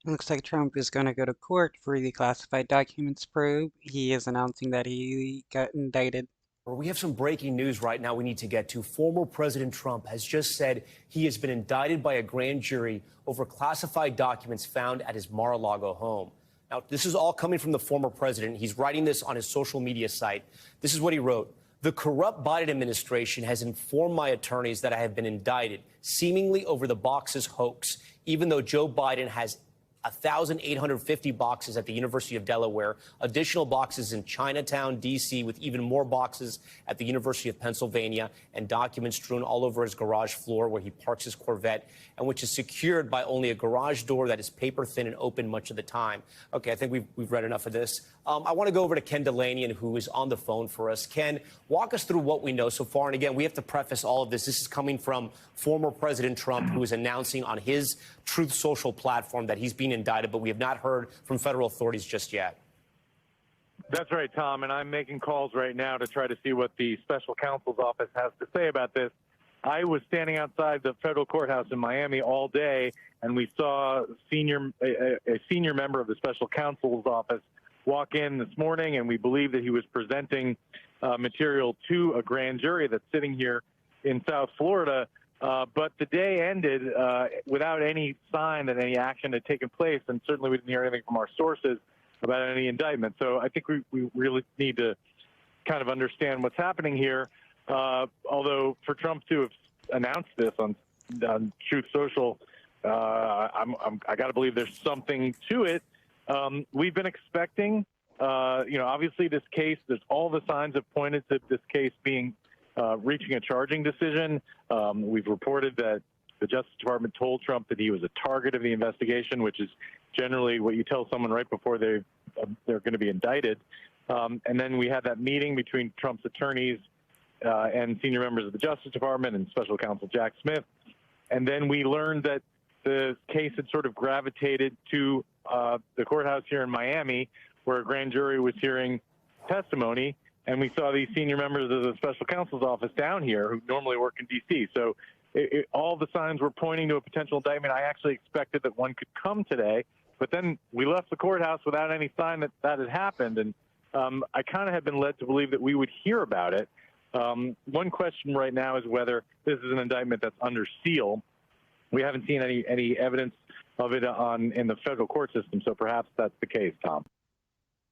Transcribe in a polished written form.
Looks like Trump is going to go to court for the classified documents probe. He is announcing that he got indicted. We have some breaking news right now we need to get to. Former President Trump has just said he has been indicted by a grand jury over classified documents found at his Mar-a-Lago home. Now, this is all coming from the former president. He's writing this on his social media site. This is what he wrote. The corrupt Biden administration has informed my attorneys that I have been indicted, seemingly over the boxes hoax, even though Joe Biden has 1,850 boxes at the University of Delaware, additional boxes in Chinatown, D.C., with even more boxes at the University of Pennsylvania, and documents strewn all over his garage floor where he parks his Corvette, and which is secured by only a garage door that is paper thin and open much of the time. Okay, I think we've read enough of this. I want to go over to Ken Delanian, who is on the phone for us. Ken, walk us through what we know so far. And again, we have to preface all of this. This is coming from former President Trump, who is announcing on his Truth Social platform that he's being indicted, but we have not heard from federal authorities just yet. That's right, Tom, and I'm making calls right now to try to see what the special counsel's office has to say about this. I was standing outside the federal courthouse in Miami all day, and we saw a senior member of the special counsel's office walk in this morning, and we believe that he was presenting material to a grand jury that's sitting here in South Florida. But the day ended without any sign that any action had taken place, and certainly we didn't hear anything from our sources about any indictment. So I think we really need to kind of understand what's happening here. Although for Trump to have announced this on Truth Social, I got to believe there's something to it. We've been expecting, obviously this case, there's all the signs have pointed to this case being reaching a charging decision. We've reported that the Justice Department told Trump that he was a target of the investigation, which is generally what you tell someone right before they're going to be indicted. And then we had that meeting between Trump's attorneys and senior members of the Justice Department and Special Counsel Jack Smith. And then we learned that the case had sort of gravitated to the courthouse here in Miami, where a grand jury was hearing testimony. And we saw these senior members of the special counsel's office down here who normally work in D.C. So all the signs were pointing to a potential indictment. I actually expected that one could come today, but then we left the courthouse without any sign that that had happened. And I kind of had been led to believe that we would hear about it. One question right now is whether this is an indictment that's under seal. We haven't seen any evidence of it in the federal court system, so perhaps that's the case, Tom.